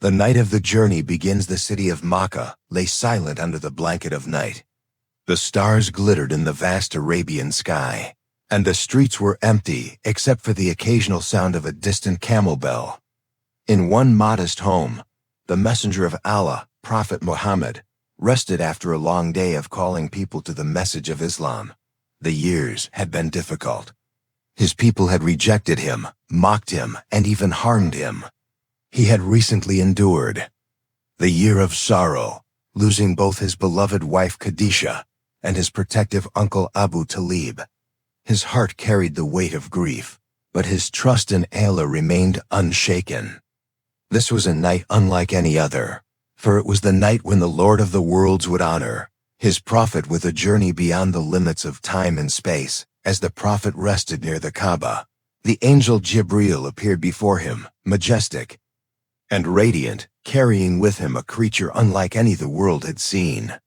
The night of the journey begins. The city of Makkah lay silent under the blanket of night. The stars glittered in the vast Arabian sky, and the streets were empty except for the occasional sound of a distant camel bell. In one modest home, the messenger of Allah, Prophet Muhammad, rested after a long day of calling people to the message of Islam. The years had been difficult. His people had rejected him, mocked him, and even harmed him. He had recently endured the year of sorrow, losing both his beloved wife Khadijah and his protective uncle Abu Talib. His heart carried the weight of grief, but his trust in Allah remained unshaken. This was a night unlike any other, for it was the night when the Lord of the worlds would honor his prophet with a journey beyond the limits of time and space. As the prophet rested near the Kaaba, the angel Jibril appeared before him, majestic and radiant, carrying with him a creature unlike any the world had seen.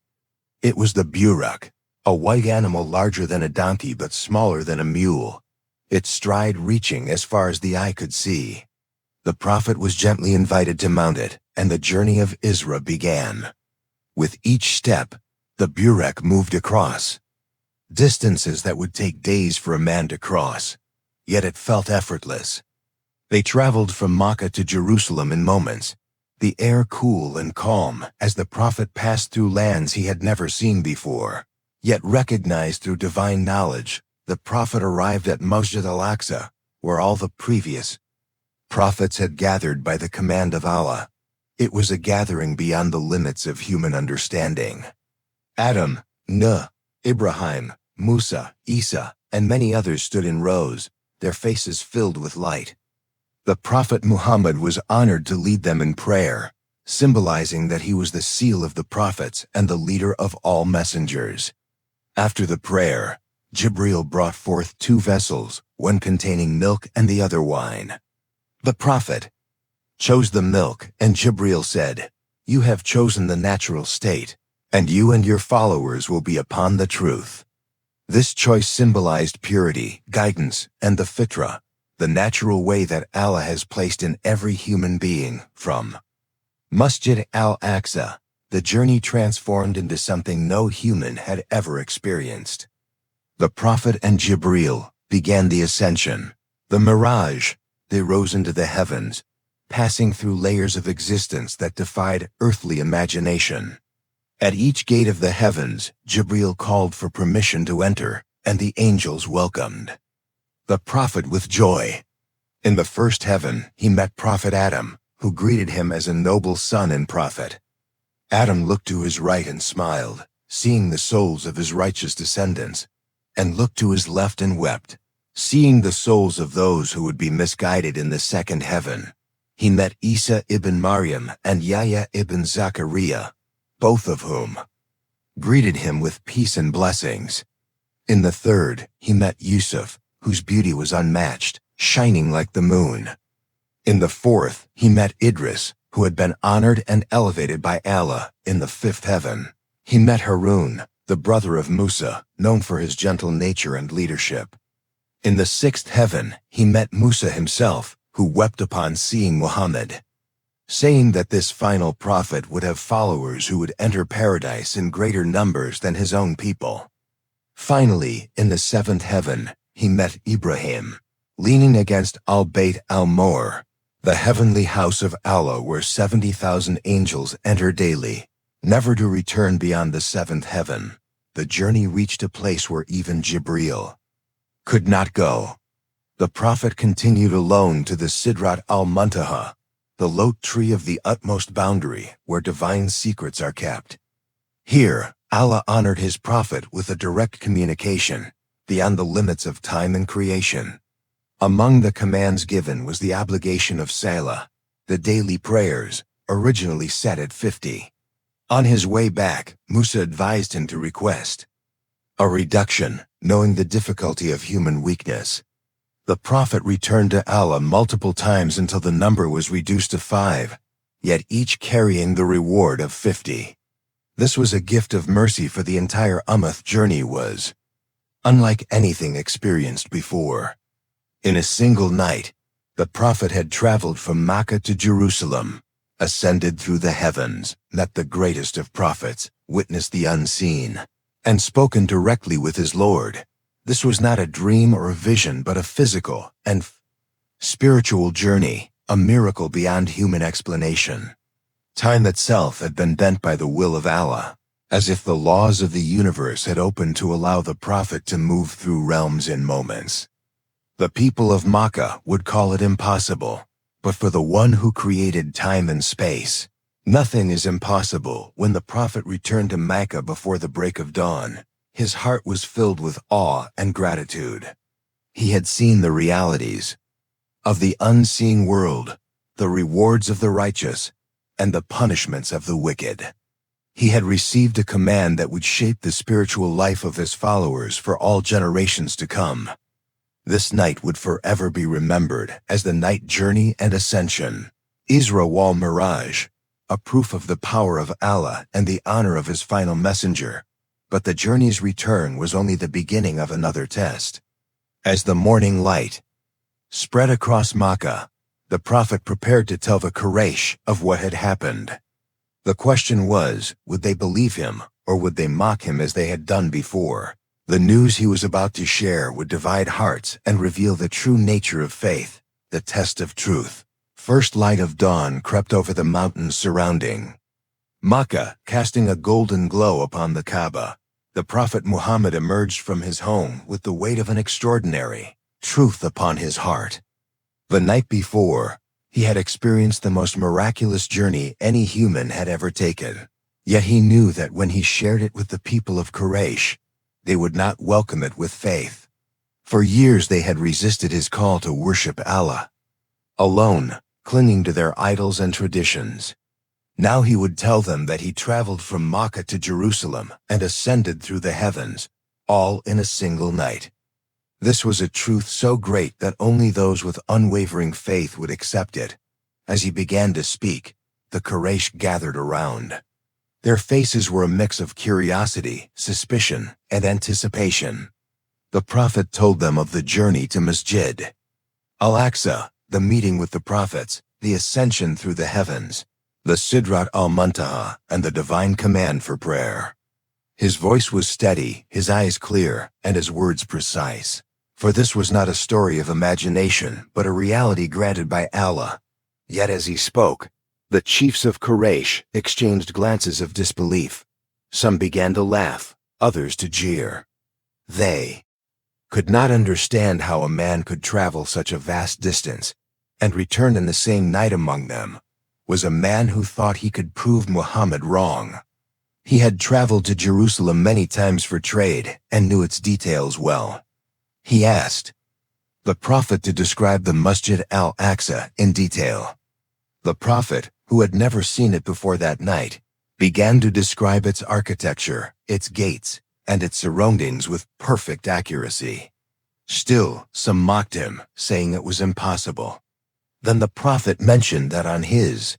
It was the Burak, a white animal larger than a donkey but smaller than a mule, its stride reaching as far as the eye could see. The prophet was gently invited to mount it, and the journey of Isra began. With each step, the Burak moved across distances that would take days for a man to cross, yet it felt effortless. They traveled from Makkah to Jerusalem in moments, the air cool and calm as the prophet passed through lands he had never seen before. Yet recognized through divine knowledge, the prophet arrived at Masjid al-Aqsa, where all the previous prophets had gathered by the command of Allah. It was a gathering beyond the limits of human understanding. Adam, Nuh, Ibrahim, Musa, Isa, and many others stood in rows, their faces filled with light. The Prophet Muhammad was honored to lead them in prayer, symbolizing that he was the seal of the prophets and the leader of all messengers. After the prayer, Gabriel brought forth 2 vessels, one containing milk and the other wine. The Prophet chose the milk, and Gabriel said, "You have chosen the natural state, and you and your followers will be upon the truth." This choice symbolized purity, guidance, and the fitrah, the natural way that Allah has placed in every human being. From Masjid al-Aqsa, the journey transformed into something no human had ever experienced. The Prophet and Gabriel began the ascension, the Miraj. They rose into the heavens, passing through layers of existence that defied earthly imagination. At each gate of the heavens, Gabriel called for permission to enter, and the angels welcomed the prophet with joy. In the first heaven, he met Prophet Adam, who greeted him as a noble son and prophet. Adam looked to his right and smiled, seeing the souls of his righteous descendants, and looked to his left and wept, seeing the souls of those who would be misguided. In the second heaven, he met Isa ibn Maryam and Yahya ibn Zachariah, both of whom greeted him with peace and blessings. In the third, he met Yusuf, whose beauty was unmatched, shining like the moon. In the fourth, he met Idris, who had been honored and elevated by Allah. In the fifth heaven, he met Harun, the brother of Musa, known for his gentle nature and leadership. In the sixth heaven, he met Musa himself, who wept upon seeing Muhammad, saying that this final prophet would have followers who would enter paradise in greater numbers than his own people. Finally, in the seventh heaven, he met Ibrahim, leaning against al-Bayt al-Mor, the heavenly house of Allah where 70,000 angels enter daily, never to return beyond the seventh heaven. The journey reached a place where even Gabriel could not go. The prophet continued alone to the Sidrat al-Muntaha, the lote tree of the utmost boundary where divine secrets are kept. Here, Allah honored his prophet with a direct communication beyond the limits of time and creation. Among the commands given was the obligation of Salah, the daily prayers, originally set at 50. On his way back, Musa advised him to request a reduction, knowing the difficulty of human weakness. The prophet returned to Allah multiple times until the number was reduced to 5, yet each carrying the reward of 50. This was a gift of mercy, for the entire Ummah journey was unlike anything experienced before. In a single night, the prophet had traveled from Makkah to Jerusalem, ascended through the heavens, met the greatest of prophets, witnessed the unseen, and spoken directly with his Lord. This was not a dream or a vision, but a physical and spiritual journey, a miracle beyond human explanation. Time itself had been bent by the will of Allah, as if the laws of the universe had opened to allow the prophet to move through realms in moments. The people of Makkah would call it impossible, but for the one who created time and space, nothing is impossible. When the prophet returned to Makkah before the break of dawn, his heart was filled with awe and gratitude. He had seen the realities of the unseen world, the rewards of the righteous, and the punishments of the wicked. He had received a command that would shape the spiritual life of his followers for all generations to come. This night would forever be remembered as the night journey and ascension, Isra wal Miraj, a proof of the power of Allah and the honor of his final messenger. But the journey's return was only the beginning of another test. As the morning light spread across Makkah, the prophet prepared to tell the Quraysh of what had happened. The question was, would they believe him, or would they mock him as they had done before? The news he was about to share would divide hearts and reveal the true nature of faith, the test of truth. First light of dawn crept over the mountains surrounding Makkah, casting a golden glow upon the Kaaba. The Prophet Muhammad emerged from his home with the weight of an extraordinary truth upon his heart. The night before, he had experienced the most miraculous journey any human had ever taken. Yet he knew that when he shared it with the people of Quraysh, they would not welcome it with faith. For years they had resisted his call to worship Allah alone, clinging to their idols and traditions. Now he would tell them that he traveled from Makkah to Jerusalem and ascended through the heavens, all in a single night. This was a truth so great that only those with unwavering faith would accept it. As he began to speak, the Quraysh gathered around. Their faces were a mix of curiosity, suspicion, and anticipation. The prophet told them of the journey to Masjid, al-Aqsa, the meeting with the prophets, the ascension through the heavens, the Sidrat al-Muntaha, and the divine command for prayer. His voice was steady, his eyes clear, and his words precise. For this was not a story of imagination, but a reality granted by Allah. Yet as he spoke, the chiefs of Quraysh exchanged glances of disbelief. Some began to laugh, others to jeer. They could not understand how a man could travel such a vast distance and return in the same night. Among them was a man who thought he could prove Muhammad wrong. He had traveled to Jerusalem many times for trade and knew its details well. He asked the prophet to describe the Masjid al-Aqsa in detail. The prophet, who had never seen it before that night, began to describe its architecture, its gates, and its surroundings with perfect accuracy. Still, some mocked him, saying it was impossible. Then the prophet mentioned that on his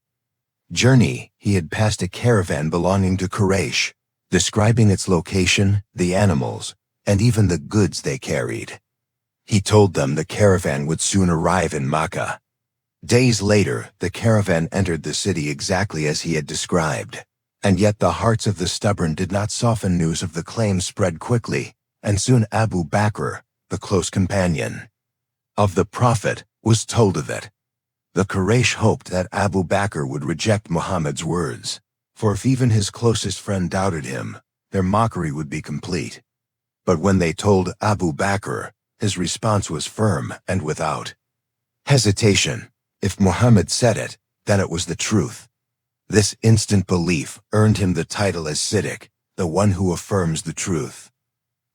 journey, he had passed a caravan belonging to Quraysh, describing its location, the animals, and even the goods they carried. He told them the caravan would soon arrive in Makkah. Days later, the caravan entered the city exactly as he had described. And yet the hearts of the stubborn did not soften. News of the claim spread quickly, and soon Abu Bakr, the close companion of the prophet, was told of it. The Quraysh hoped that Abu Bakr would reject Muhammad's words, for if even his closest friend doubted him, their mockery would be complete. But when they told Abu Bakr, his response was firm and without hesitation. If Muhammad said it, then it was the truth. This instant belief earned him the title as Siddiq, the one who affirms the truth.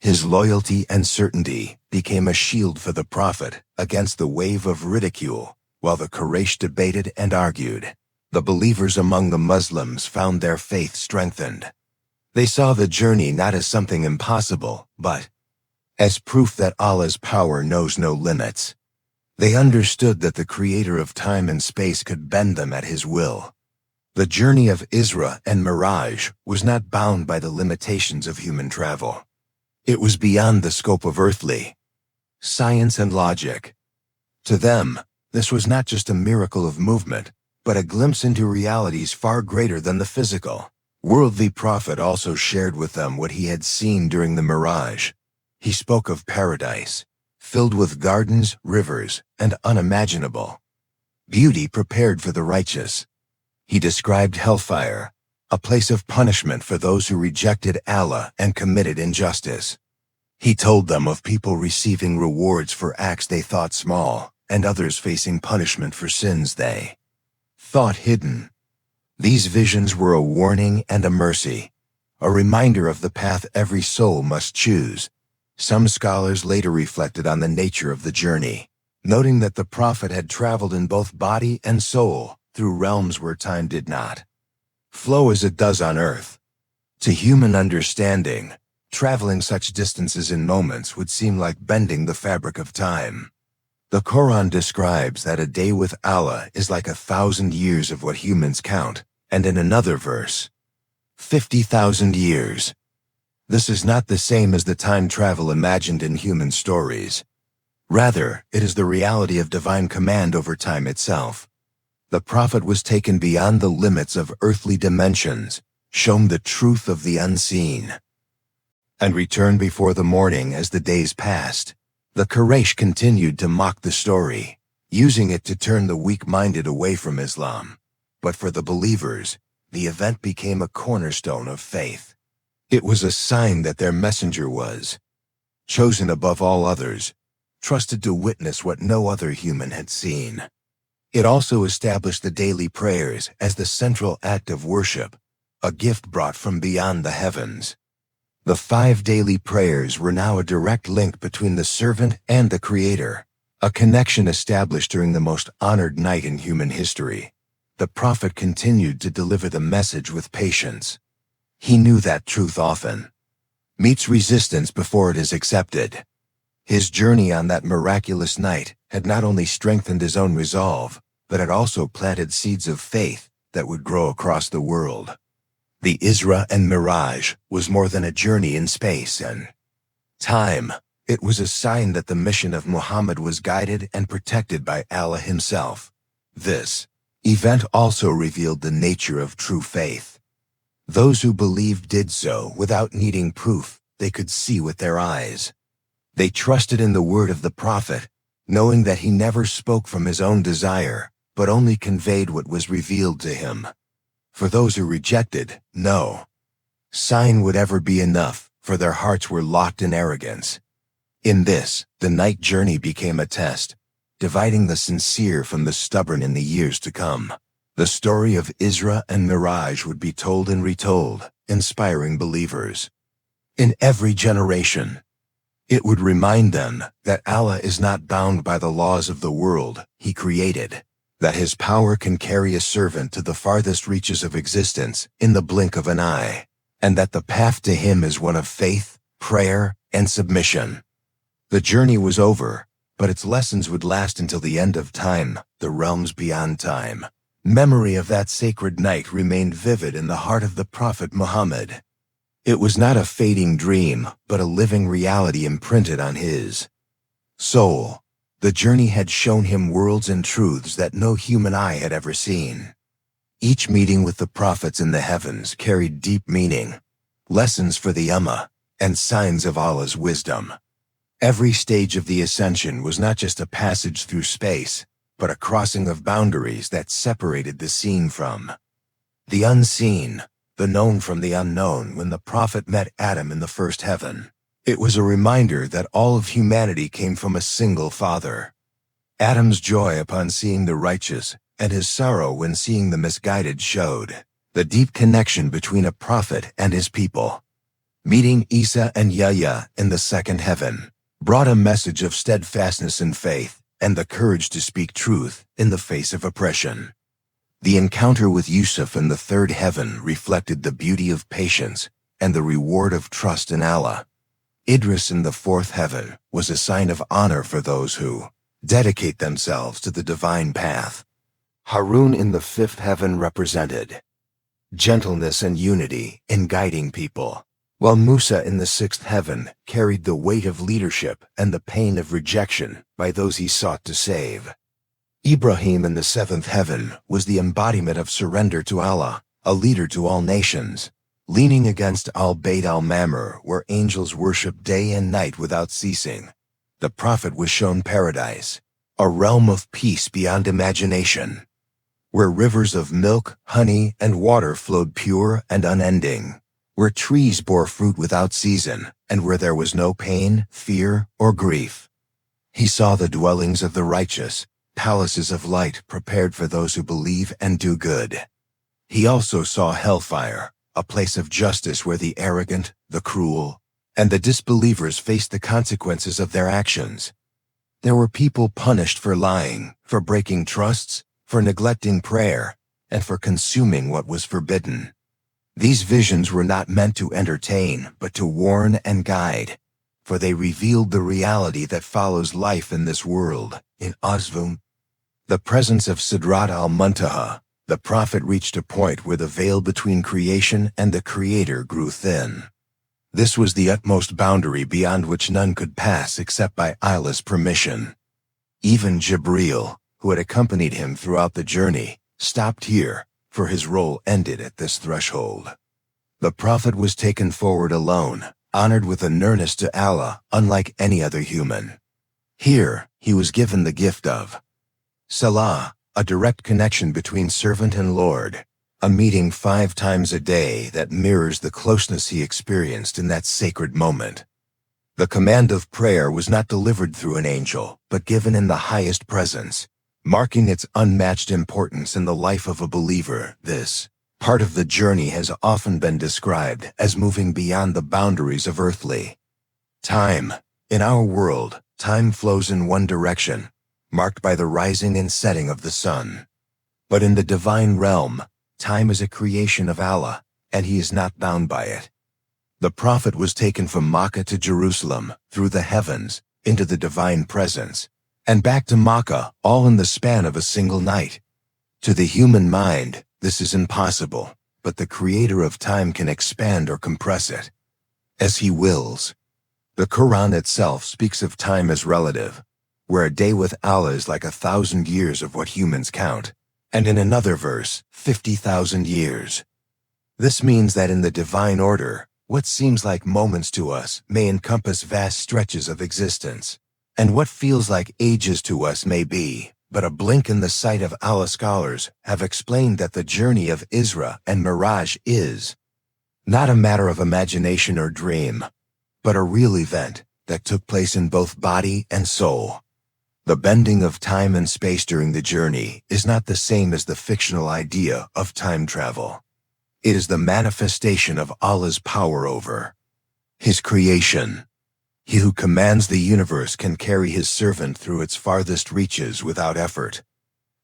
His loyalty and certainty became a shield for the prophet against the wave of ridicule. While the Quraysh debated and argued, the believers among the Muslims found their faith strengthened. They saw the journey not as something impossible, but as proof that Allah's power knows no limits. They understood that the creator of time and space could bend them at his will. The journey of Isra and Miraj was not bound by the limitations of human travel. It was beyond the scope of earthly science and logic. To them, this was not just a miracle of movement, but but a glimpse into realities far greater than the physical. Worldly prophet also shared with them what he had seen during the Miraj. He spoke of paradise, filled with gardens, rivers, and unimaginable beauty prepared for the righteous. He described hellfire, a place of punishment for those who rejected Allah and committed injustice. He told them of people receiving rewards for acts they thought small, and others facing punishment for sins they thought hidden. These visions were a warning and a mercy, a reminder of the path every soul must choose. Some scholars later reflected on the nature of the journey, noting that the prophet had traveled in both body and soul through realms where time did not flow as it does on earth. To human understanding, traveling such distances in moments would seem like bending the fabric of time. The Quran describes that a day with Allah is like 1,000 years of what humans count, and in another verse, 50,000 years. This is not the same as the time travel imagined in human stories. Rather, it is the reality of divine command over time itself. The prophet was taken beyond the limits of earthly dimensions, shown the truth of the unseen, and returned before the morning. As the days passed, the Quraysh continued to mock the story, using it to turn the weak-minded away from Islam. But for the believers, the event became a cornerstone of faith. It was a sign that their messenger was chosen above all others, trusted to witness what no other human had seen. It also established the daily prayers as the central act of worship, a gift brought from beyond the heavens. The 5 daily prayers were now a direct link between the servant and the Creator, a connection established during the most honored night in human history. The prophet continued to deliver the message with patience. He knew that truth often meets resistance before it is accepted. His journey on that miraculous night had not only strengthened his own resolve, but had also planted seeds of faith that would grow across the world. The Isra and Miraj was more than a journey in space and time. It was a sign that the mission of Muhammad was guided and protected by Allah himself. This event also revealed the nature of true faith. Those who believed did so without needing proof. They could see with their eyes. They trusted in the word of the prophet, knowing that he never spoke from his own desire, but only conveyed what was revealed to him. For those who rejected, no sign would ever be enough, for their hearts were locked in arrogance. In this, the night journey became a test, dividing the sincere from the stubborn in the years to come. The story of Isra and Miraj would be told and retold, inspiring believers in every generation. It would remind them that Allah is not bound by the laws of the world He created, that His power can carry a servant to the farthest reaches of existence in the blink of an eye, and that the path to Him is one of faith, prayer, and submission. The journey was over, but its lessons would last until the end of time, the realms beyond time. Memory of that sacred night remained vivid in the heart of the Prophet Muhammad. It was not a fading dream, but a living reality imprinted on his soul. The journey had shown him worlds and truths that no human eye had ever seen. Each meeting with the prophets in the heavens carried deep meaning, lessons for the Ummah, and signs of Allah's wisdom. Every stage of the ascension was not just a passage through space, but a crossing of boundaries that separated the seen from the unseen, the known from the unknown. When the prophet met Adam in the first heaven, it was a reminder that all of humanity came from a single father. Adam's joy upon seeing the righteous and his sorrow when seeing the misguided showed the deep connection between a prophet and his people. Meeting Isa and Yahya in the second heaven brought a message of steadfastness and faith, and the courage to speak truth in the face of oppression. The encounter with Yusuf in the third heaven reflected the beauty of patience and the reward of trust in Allah. Idris in the fourth heaven was a sign of honor for those who dedicate themselves to the divine path. Harun in the fifth heaven represented gentleness and unity in guiding people, while Musa in the sixth heaven carried the weight of leadership and the pain of rejection by those he sought to save. Ibrahim in the seventh heaven was the embodiment of surrender to Allah, a leader to all nations. Leaning against al-Bayt al-Mamur, where angels worship day and night without ceasing, the Prophet was shown paradise, a realm of peace beyond imagination, where rivers of milk, honey, and water flowed pure and unending, where trees bore fruit without season, and where there was no pain, fear, or grief. He saw the dwellings of the righteous, palaces of light prepared for those who believe and do good. He also saw hellfire, a place of justice where the arrogant, the cruel, and the disbelievers faced the consequences of their actions. There were people punished for lying, for breaking trusts, for neglecting prayer, and for consuming what was forbidden. These visions were not meant to entertain, but to warn and guide, for they revealed the reality that follows life in this world. In Azvum, the presence of Sidrat al-Muntaha, the Prophet reached a point where the veil between creation and the Creator grew thin. This was the utmost boundary beyond which none could pass except by Allah's permission. Even Gabriel, who had accompanied him throughout the journey, stopped here, for his role ended at this threshold. The Prophet was taken forward alone, honored with a nearness to Allah unlike any other human. Here, he was given the gift of Salah, a direct connection between servant and Lord, a meeting 5 times a day that mirrors the closeness he experienced in that sacred moment. The command of prayer was not delivered through an angel, but given in the highest presence, marking its unmatched importance in the life of a believer. This part of the journey has often been described as moving beyond the boundaries of earthly time. In our world, time flows in one direction, marked by the rising and setting of the sun. But in the divine realm, time is a creation of Allah, and he is not bound by it. The Prophet was taken from Makkah to Jerusalem, through the heavens, into the divine presence, and back to Makkah, all in the span of a single night. To the human mind, this is impossible, but the Creator of time can expand or compress it as he wills. The Qur'an itself speaks of time as relative, where a day with Allah is like 1,000 years of what humans count, and in another verse, 50,000 years. This means that in the divine order, what seems like moments to us may encompass vast stretches of existence, and what feels like ages to us may be but a blink in the sight of Allah. Scholars have explained that the journey of Isra and Miraj is not a matter of imagination or dream, but a real event that took place in both body and soul. The bending of time and space during the journey is not the same as the fictional idea of time travel. It is the manifestation of Allah's power over his creation. He who commands the universe can carry his servant through its farthest reaches without effort.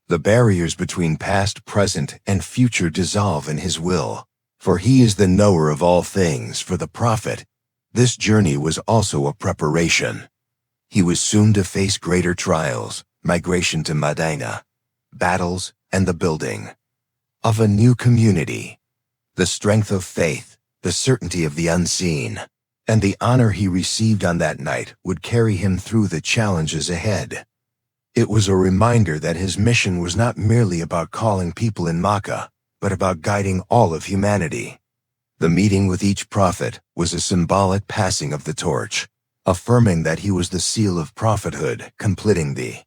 The barriers between past, present, and future dissolve in his will, for he is the knower of all things. For the Prophet, this journey was also a preparation. He was soon to face greater trials, migration to Medina, battles, and the building of a new community. The strength of faith, the certainty of the unseen, and the honor he received on that night would carry him through the challenges ahead. It was a reminder that his mission was not merely about calling people in Makkah, but about guiding all of humanity. The meeting with each prophet was a symbolic passing of the torch, affirming that he was the seal of prophethood, completing the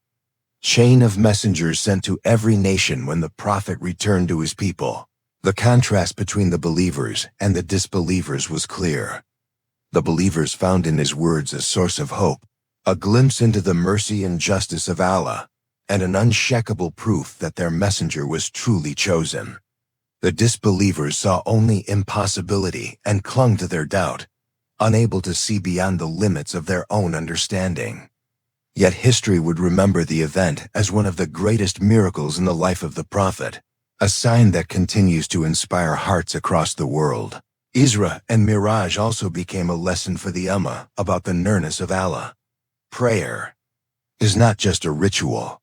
chain of messengers sent to every nation when the prophet returned to his people. The contrast between the believers and the disbelievers was clear. The believers found in his words a source of hope, a glimpse into the mercy and justice of Allah, and an unshakable proof that their messenger was truly chosen. The disbelievers saw only impossibility and clung to their doubt, unable to see beyond the limits of their own understanding. Yet history would remember the event as one of the greatest miracles in the life of the Prophet, a sign that continues to inspire hearts across the world. Isra and Miraj also became a lesson for the Ummah about the nearness of Allah. Prayer is not just a ritual.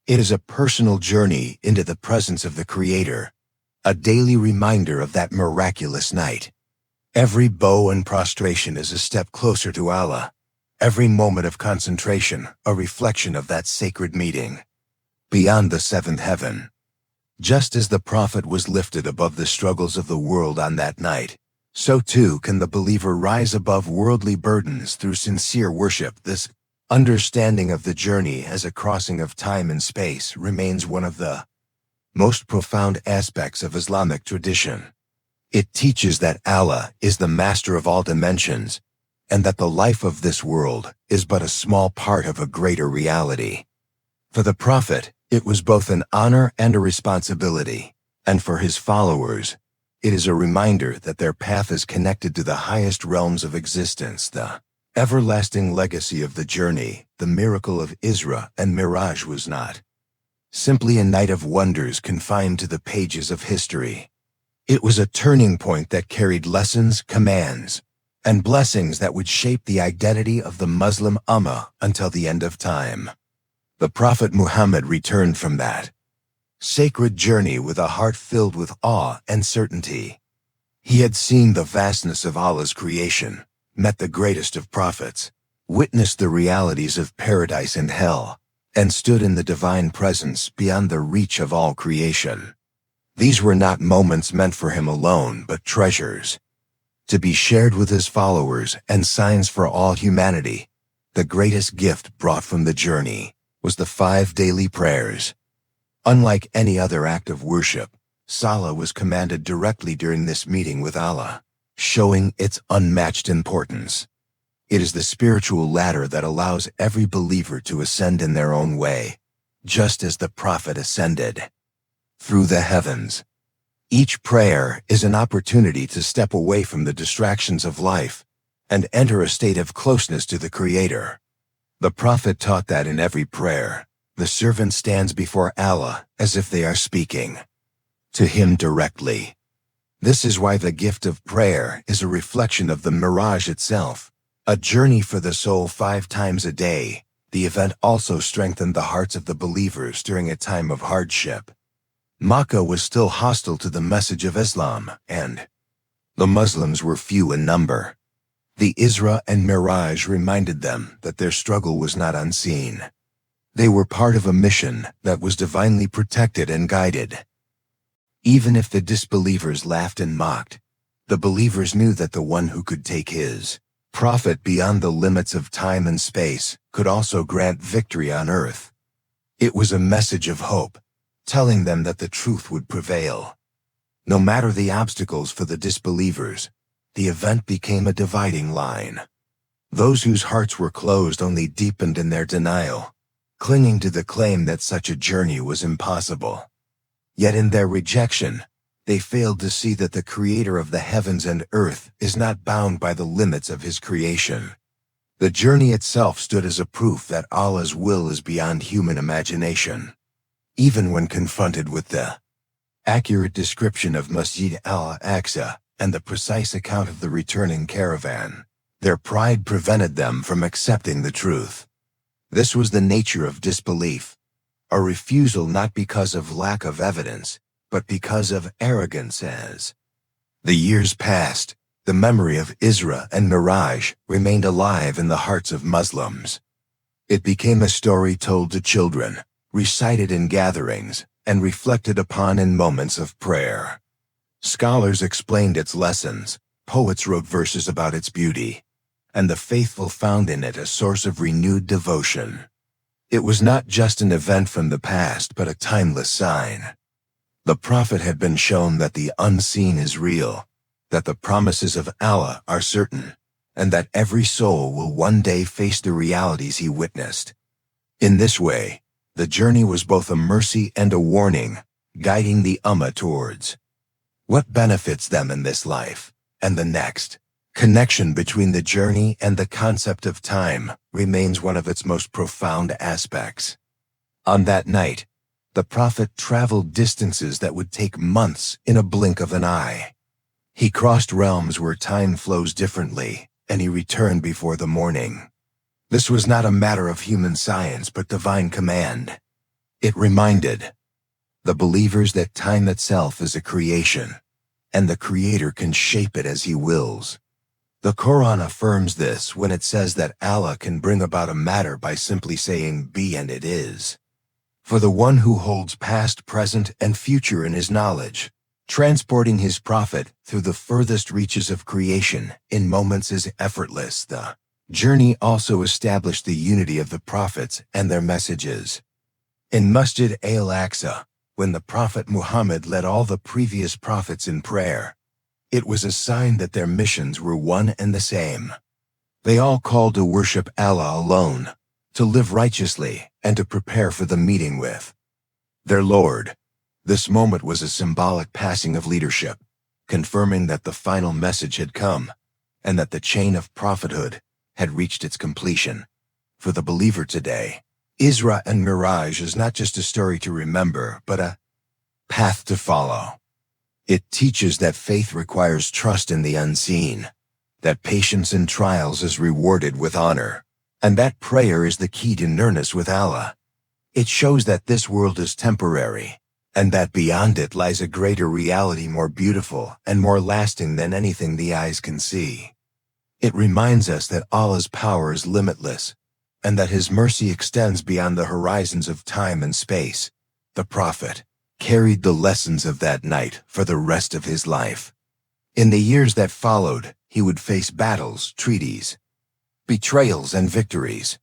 It is a personal journey into the presence of the Creator, a daily reminder of that miraculous night. Every bow and prostration is a step closer to Allah, every moment of concentration a reflection of that sacred meeting. beyond the seventh heaven. Just as the prophet was lifted above the struggles of the world on that night, so too can the believer rise above worldly burdens through sincere worship. This understanding of the journey as a crossing of time and space remains one of the most profound aspects of Islamic tradition. It teaches that Allah is the master of all dimensions, and that the life of this world is but a small part of a greater reality. For the Prophet, it was both an honor and a responsibility, and for his followers, it is a reminder that their path is connected to the highest realms of existence. The everlasting legacy of the journey, the miracle of Isra and Miraj, was not simply a night of wonders confined to the pages of history. It was a turning point that carried lessons, commands, and blessings that would shape the identity of the Muslim Ummah until the end of time. The Prophet Muhammad returned from that sacred journey with a heart filled with awe and certainty. He had seen the vastness of Allah's creation, met the greatest of prophets, witnessed the realities of paradise and hell, and stood in the divine presence beyond the reach of all creation. These were not moments meant for him alone, but treasures to be shared with his followers and signs for all humanity. The greatest gift brought from the journey was the 5 daily prayers. Unlike any other act of worship, Salah was commanded directly during this meeting with Allah, showing its unmatched importance. It is the spiritual ladder that allows every believer to ascend in their own way, just as the Prophet ascended through the heavens. Each prayer is an opportunity to step away from the distractions of life and enter a state of closeness to the Creator. The Prophet taught that in every prayer, the servant stands before Allah as if they are speaking to him directly. This is why the gift of prayer is a reflection of the Miraj itself, a journey for the soul 5 times a day. The event also strengthened the hearts of the believers during a time of hardship. Makkah was still hostile to the message of Islam, and the Muslims were few in number. The Isra and Miraj reminded them that their struggle was not unseen. They were part of a mission that was divinely protected and guided. Even if the disbelievers laughed and mocked, the believers knew that the one who could take his prophet beyond the limits of time and space could also grant victory on earth. It was a message of hope, telling them that the truth would prevail. No matter the obstacles for the disbelievers, the event became a dividing line. Those whose hearts were closed only deepened in their denial, clinging to the claim that such a journey was impossible. Yet in their rejection, they failed to see that the Creator of the heavens and earth is not bound by the limits of his creation. The journey itself stood as a proof that Allah's will is beyond human imagination. Even when confronted with the accurate description of Masjid al-Aqsa and the precise account of the returning caravan, their pride prevented them from accepting the truth. This was the nature of disbelief, a refusal not because of lack of evidence, but because of arrogance. As the years passed, the memory of Isra and Miraj remained alive in the hearts of Muslims. It became a story told to children, recited in gatherings, and reflected upon in moments of prayer. Scholars explained its lessons, poets wrote verses about its beauty, and the faithful found in it a source of renewed devotion. It was not just an event from the past, but a timeless sign. The Prophet had been shown that the unseen is real, that the promises of Allah are certain, and that every soul will one day face the realities he witnessed. In this way, the journey was both a mercy and a warning, guiding the Ummah towards what benefits them in this life and the next. Connection between the journey and the concept of time remains one of its most profound aspects. On that night, the Prophet traveled distances that would take months in a blink of an eye. He crossed realms where time flows differently, and he returned before the morning. This was not a matter of human science but divine command. It reminded the believers that time itself is a creation, and the Creator can shape it as he wills. The Qur'an affirms this when it says that Allah can bring about a matter by simply saying be and it is. For the one who holds past, present, and future in his knowledge, transporting his prophet through the furthest reaches of creation in moments is effortless. The journey also established the unity of the prophets and their messages. In Masjid al-Aqsa, when the Prophet Muhammad led all the previous prophets in prayer, it was a sign that their missions were one and the same. They all called to worship Allah alone, to live righteously, and to prepare for the meeting with their Lord. This moment was a symbolic passing of leadership, confirming that the final message had come, and that the chain of prophethood had reached its completion. For the believer today, Isra and Miraj is not just a story to remember, but a path to follow. It teaches that faith requires trust in the unseen, that patience in trials is rewarded with honor, and that prayer is the key to nearness with Allah. It shows that this world is temporary, and that beyond it lies a greater reality more beautiful and more lasting than anything the eyes can see. It reminds us that Allah's power is limitless, and that His mercy extends beyond the horizons of time and space. The Prophet carried the lessons of that night for the rest of his life. In the years that followed, he would face battles, treaties, betrayals, and victories.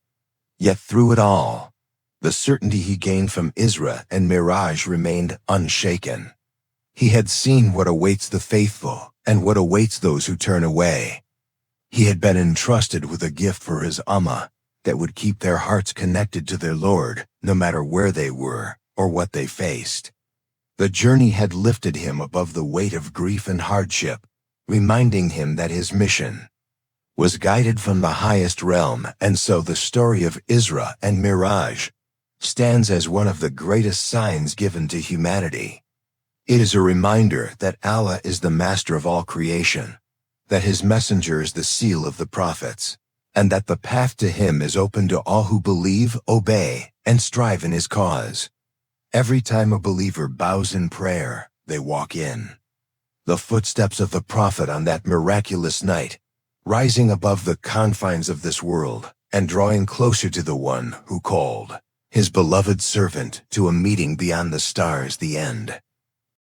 Yet through it all, the certainty he gained from Isra and Miraj remained unshaken. He had seen what awaits the faithful and what awaits those who turn away. He had been entrusted with a gift for his ummah that would keep their hearts connected to their Lord, no matter where they were or what they faced. The journey had lifted him above the weight of grief and hardship, reminding him that his mission was guided from the highest realm, and so the story of Isra and Miraj stands as one of the greatest signs given to humanity. It is a reminder that Allah is the master of all creation, that His messenger is the seal of the prophets, and that the path to Him is open to all who believe, obey, and strive in His cause. Every time a believer bows in prayer, they walk in the footsteps of the Prophet on that miraculous night, rising above the confines of this world and drawing closer to the one who called His beloved servant to a meeting beyond the stars, the end.